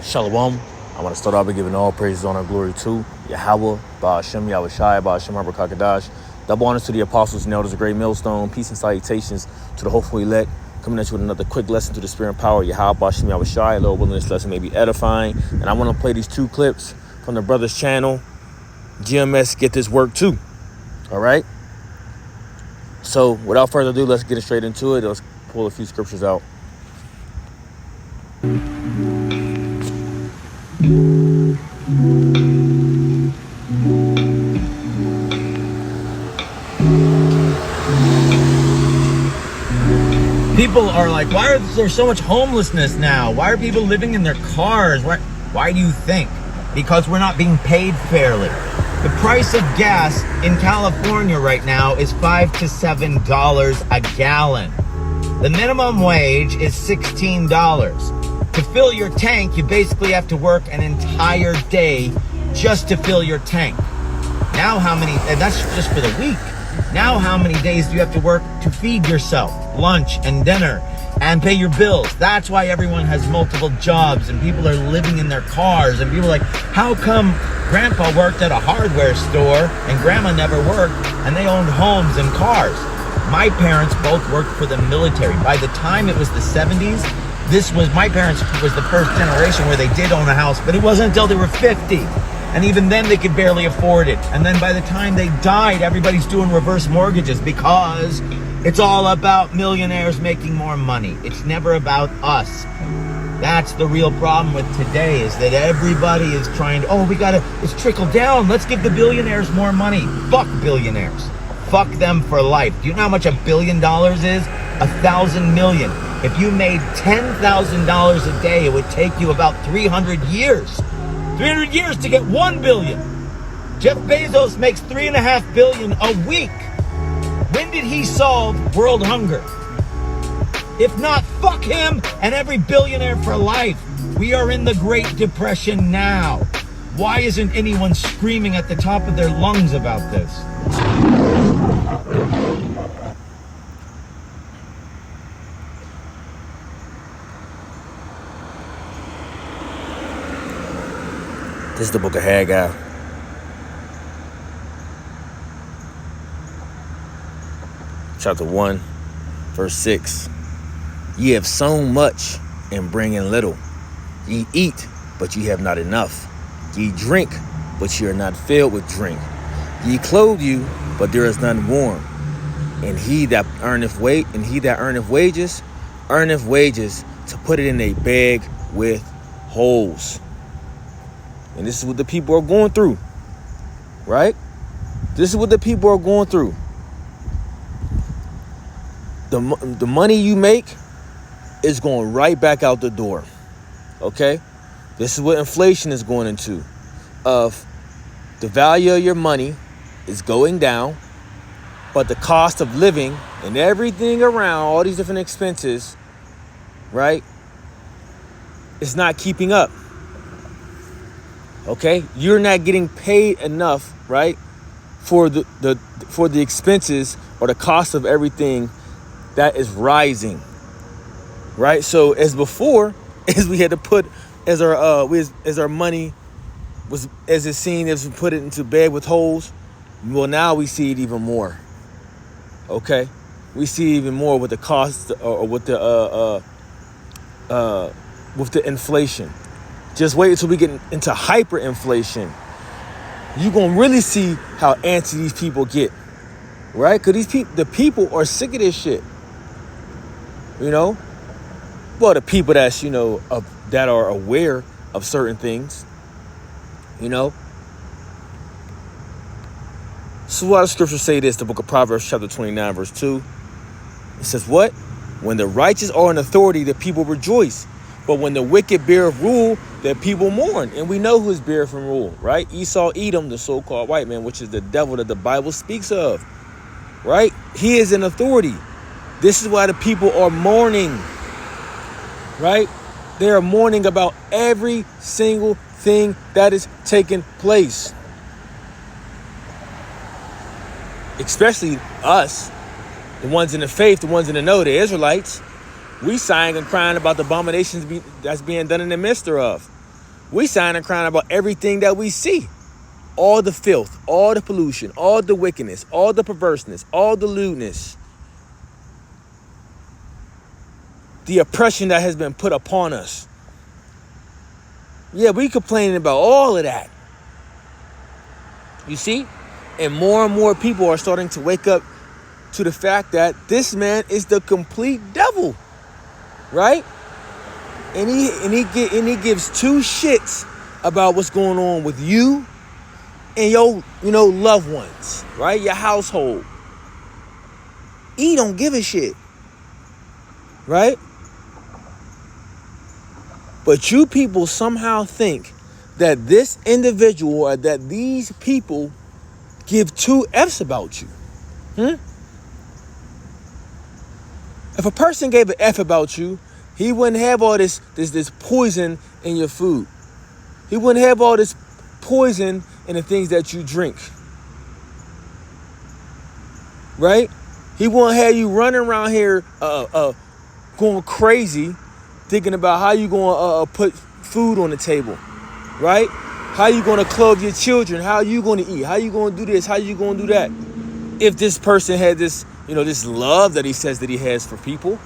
Shalom. I want to start off by giving all praises, honor, and glory to Yahweh, Ba'ashem, Yahweh Shai, Ba'ashem, Habakkuk. Double honors to the apostles and elders of Great Millstone. Peace and salutations to the hopeful elect. Coming at you with another quick lesson to the spirit and power of Yahweh, Ba'ashem, Yahweh Shai. Lord willing, this lesson may be edifying. And I want to play these two clips from the brother's channel. GMS, get this work too. All right? So without further ado, let's get straight into it. Let's pull a few scriptures out. People are like, why is there so much homelessness now? Why are people living in their cars? Why do you think? Because we're not being paid fairly. The price of gas in California right now is $5 to $7 a gallon. The minimum wage is $16. To fill your tank, you basically have to work an entire day just to fill your tank. Now and that's just for the week. Now how many days do you have to work to feed yourself? Lunch and dinner and pay your bills. That's why everyone has multiple jobs and people are living in their cars, and people are like, how come grandpa worked at a hardware store and grandma never worked and they owned homes and cars? My parents both worked for the military. By the time it was the 70s, my parents was the first generation where they did own a house, but it wasn't until they were 50. And even then they could barely afford it. And then by the time they died, everybody's doing reverse mortgages because it's all about millionaires making more money. It's never about us. That's the real problem with today, is that everybody is trying to, it's trickle down. Let's give the billionaires more money. Fuck billionaires. Fuck them for life. Do you know how much $1 billion is? 1,000 million. If you made $10,000 a day, it would take you about 300 years. 300 years to get 1 billion. Jeff Bezos makes $3.5 billion a week. When did he solve world hunger? If not, fuck him and every billionaire for life. We are in the Great Depression now. Why isn't anyone screaming at the top of their lungs about this? This is the book of Haggai. Chapter 1, verse 6. Ye have sown much and bring in little. Ye eat, but ye have not enough. Ye drink, but ye are not filled with drink. Ye clothe you, but there is none warm. And he that earneth wages to put it in a bag with holes. And this is what the people are going through, right? This is what the people are going through. The money you make is going right back out the door, okay? This is what inflation is going into. Of the value of your money is going down, but the cost of living and everything around, all these different expenses, right, is not keeping up. Okay, you're not getting paid enough, right, for the expenses or the cost of everything that is rising, right? So as before, as we had to put as our money was as it's seen as we put it into bag with holes, well, now we see it even more. Okay, we see even more with the cost or with the inflation. Just wait until we get into hyperinflation. You're going to really see how antsy these people get, right? Because the people are sick of this shit, you know? Well, the people that's, that are aware of certain things, you know? So why the scriptures say this, the book of Proverbs, chapter 29, verse 2. It says what? When the righteous are in authority, the people rejoice. But when the wicked beareth rule, the people mourn. And we know who is beareth and rule, right? Esau, Edom, the so-called white man, which is the devil that the Bible speaks of, right? He is in authority. This is why the people are mourning, right? They are mourning about every single thing that is taking place. Especially us, the ones in the faith, the ones in the know, the Israelites. We sighing and crying about the abominations that's being done in the midst thereof. We sign and crying about everything that we see. All the filth, all the pollution, all the wickedness, all the perverseness, all the lewdness. The oppression that has been put upon us. Yeah, we complaining about all of that. You see? And more people are starting to wake up to the fact that this man is the complete devil. Right? And he gives two shits about what's going on with you and your, loved ones, right? Your household. He don't give a shit. Right? But you people somehow think that this individual or that these people give two F's about you. If a person gave an F about you, he wouldn't have all this poison in your food. He wouldn't have all this poison in the things that you drink. Right? He won't have you running around here going crazy, thinking about how you going to put food on the table, right? How you going to clothe your children? How you going to eat? How you going to do this? How you going to do that? If this person had this, this love that he says that he has for people.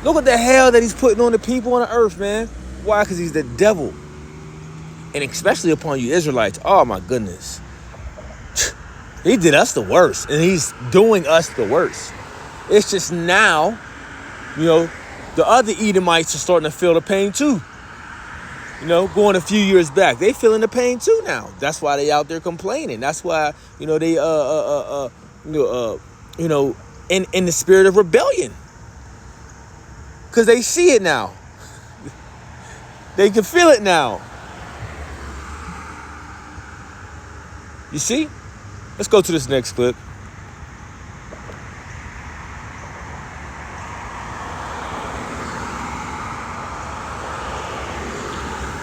Look at the hell that he's putting on the people on the earth, man. Why? Because he's the devil. And especially upon you Israelites. Oh, my goodness. He did us the worst. And he's doing us the worst. It's just now, the other Edomites are starting to feel the pain too. Going a few years back, they feeling the pain too now. That's why they out there complaining. That's why, they in the spirit of rebellion. Because they see it now. They can feel it now. You see? Let's go to this next clip.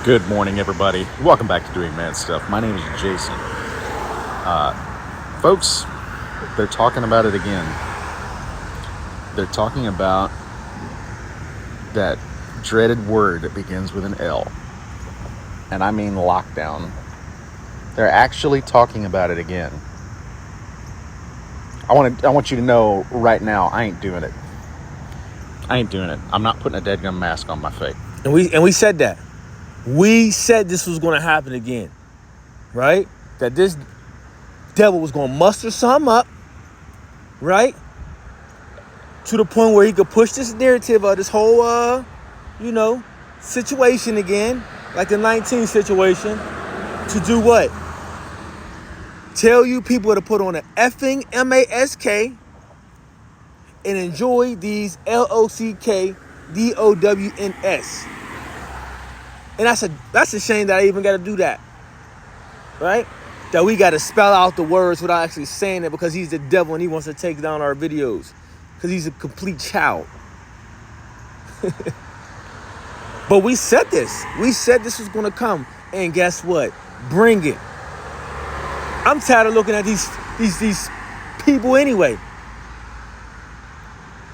Good morning, everybody. Welcome back to Doing Man Stuff. My name is Jason. Folks, they're talking about it again. They're talking about that dreaded word that begins with an L. And I mean lockdown. They're actually talking about it again. I want you to know right now, I ain't doing it. I ain't doing it. I'm not putting a deadgum mask on my face. And we said that. We said this was going to happen again, right? That this devil was going to muster some up, right? To the point where he could push this narrative of this whole, situation again, like the 19 situation, to do what? Tell you people to put on an effing mask and enjoy these lockdowns. And that's a shame that I even got to do that, right? That we got to spell out the words without actually saying it because he's the devil and he wants to take down our videos because he's a complete child. But we said this. We said this was going to come. And guess what? Bring it. I'm tired of looking at these people anyway.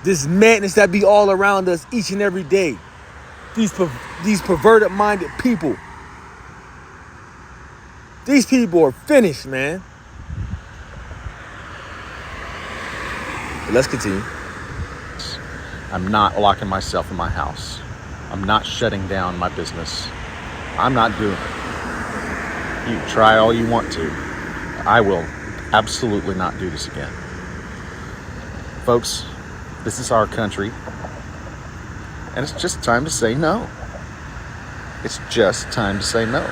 This madness that be all around us each and every day. These perverted minded people. These people are finished, man. But let's continue. I'm not locking myself in my house. I'm not shutting down my business. I'm not doing it. You try all you want to. I will absolutely not do this again. Folks, this is our country. And it's just time to say no. It's just time to say no.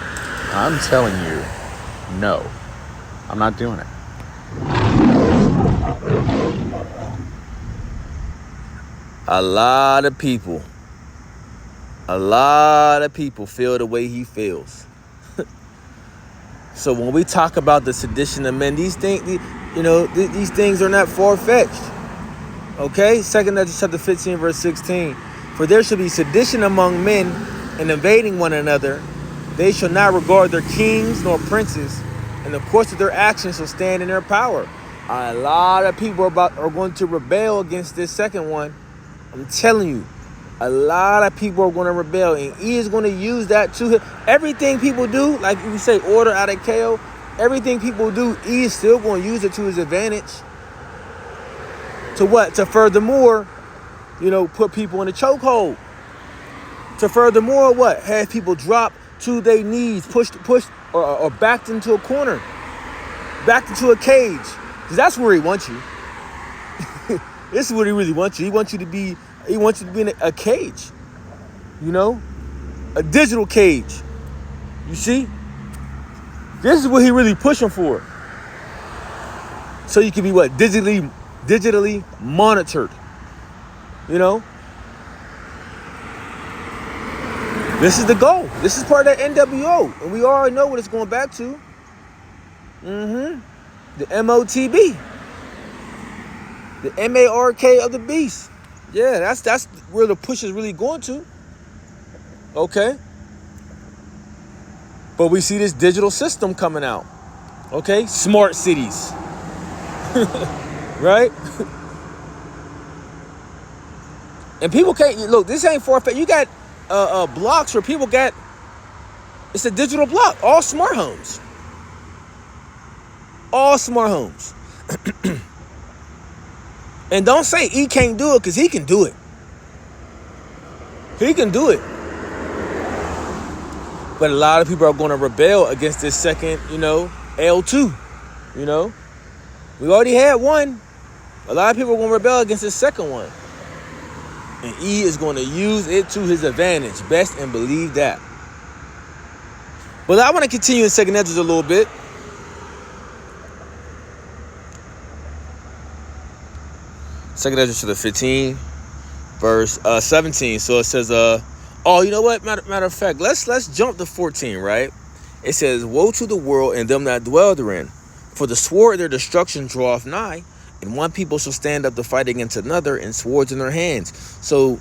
I'm telling you, no. I'm not doing it. A lot of people feel the way he feels. So when we talk about the sedition of men, these things, these things are not far-fetched. Okay? 2 Corinthians chapter 15, verse 16. For there shall be sedition among men and invading one another. They shall not regard their kings nor princes, and the course of their actions shall stand in their power. A lot of people are going to rebel against this second one. I'm telling you. A lot of people are going to rebel, and E is going to use that to everything people do. Like we say, order out of chaos. Everything people do, E is still going to use it to his advantage. To what? To furthermore, put people in a chokehold. To furthermore, what? Have people drop to their knees, pushed, or backed into a corner, backed into a cage. Because that's where he wants you. This is what he really wants you. He wants you to be in a cage. A digital cage. You see? This is what he really pushing for. So you can be what? Digitally monitored. This is the goal. This is part of that NWO. And we already know what it's going back to. The MOTB. The MARK of the beast. Yeah, that's where the push is really going to. Okay. But we see this digital system coming out. Okay. Smart cities. Right? And people can't look, this ain't far-fetched. You got blocks where people got, it's a digital block. All smart homes. All smart homes. And don't say he can't do it, because he can do it. He can do it. But a lot of people are going to rebel against this second, L2. We already had one. A lot of people are going to rebel against this second one. And E is going to use it to his advantage. Best and believe that. But I want to continue in second Esdras a little bit. Second Esdras chapter 15, verse 17. So it says, you know what? Matter of fact, let's jump to 14, right? It says, woe to the world and them that dwell therein, for the sword of their destruction draweth nigh, and one people shall stand up to fight against another, and swords in their hands. So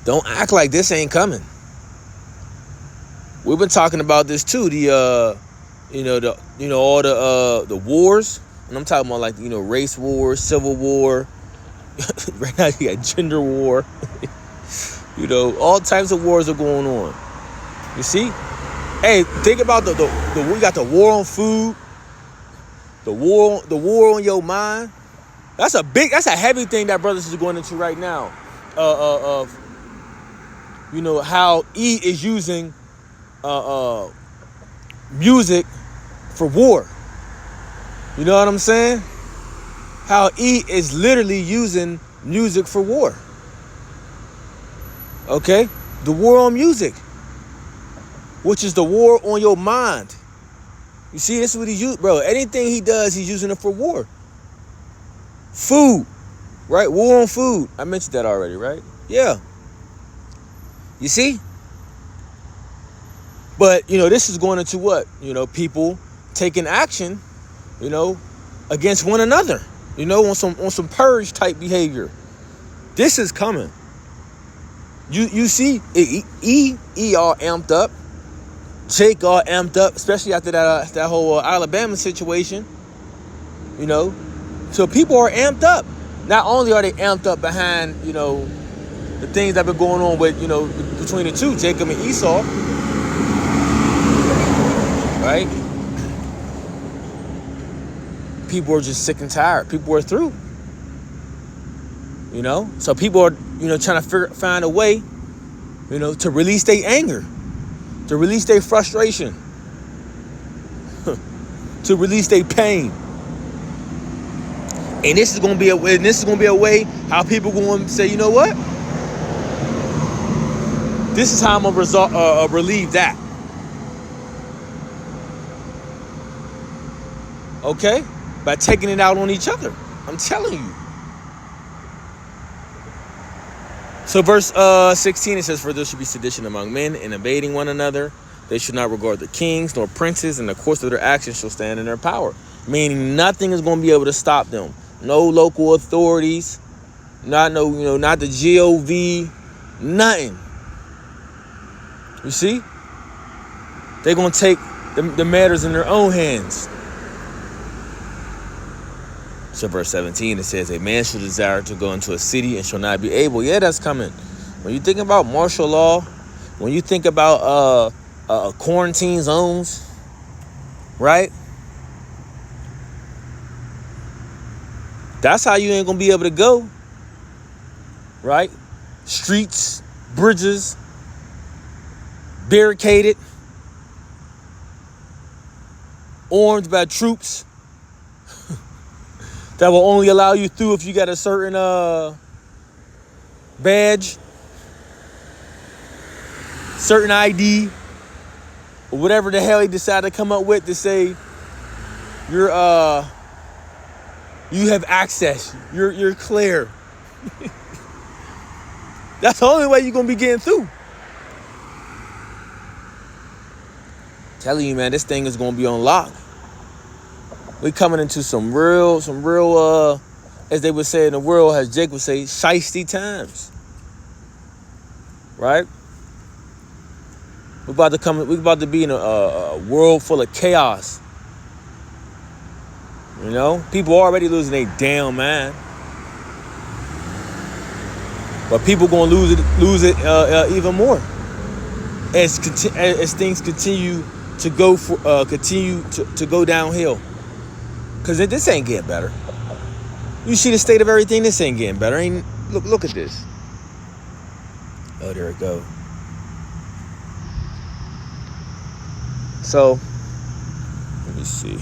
don't act like this ain't coming. We've been talking about this too. All the wars. And I'm talking about race war, civil war. Right now you got gender war. All types of wars are going on. You see? Hey, think about the we got the war on food, the war on your mind. That's a heavy thing that brothers is going into right now. Of how E is using music for war. You know what I'm saying? How E is literally using music for war. Okay? The war on music, which is the war on your mind. You see, this is what he used, bro. Anything he does, he's using it for war. Food, right? War on food. I mentioned that already, right? Yeah. You see? But, this is going into what? People taking action, against one another, on some purge type behavior. This is coming. You see E all amped up. Jake all amped up, especially after that whole Alabama situation. So people are amped up. Not only are they amped up behind, the things that have been going on with, between the two, Jacob and Esau. Right? People are just sick and tired. People are through. So people are, trying to find a way, to release their anger, to release their frustration, to release their pain. And this is going to be a way how people going to say, you know what? This is how I'm going to relieve that. Okay? By taking it out on each other. I'm telling you. So verse 16, it says, for there should be sedition among men, and invading one another. They should not regard the kings nor princes, and the course of their actions shall stand in their power. Meaning nothing is going to be able to stop them. No local authorities, not the GOV, nothing. You see? They're going to take the matters in their own hands. So verse 17, it says, a man shall desire to go into a city and shall not be able. Yeah, that's coming. When you think about martial law, when you think about quarantine zones, right? That's how you ain't gonna be able to go, right? Streets, bridges, barricaded, armed by troops that will only allow you through if you got a certain badge, certain ID, or whatever the hell he decided to come up with to say you're you have access, you're clear. That's the only way you're gonna be getting through. Telling you, man, this thing is gonna be on lock. We coming into some real, as they would say in the world, as Jake would say, shiesty times. Right? We're about to be in a world full of chaos. You know, people are already losing their damn mind, but people gonna lose it even more as things continue to go to go downhill. Cause this ain't getting better. You see the state of everything. This ain't getting better. Look at this. Oh, there it go. So let me see.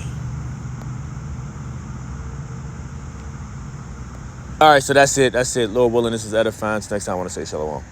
All right, so that's it. Lord willing, this is edifying. Next time I want to say shalom.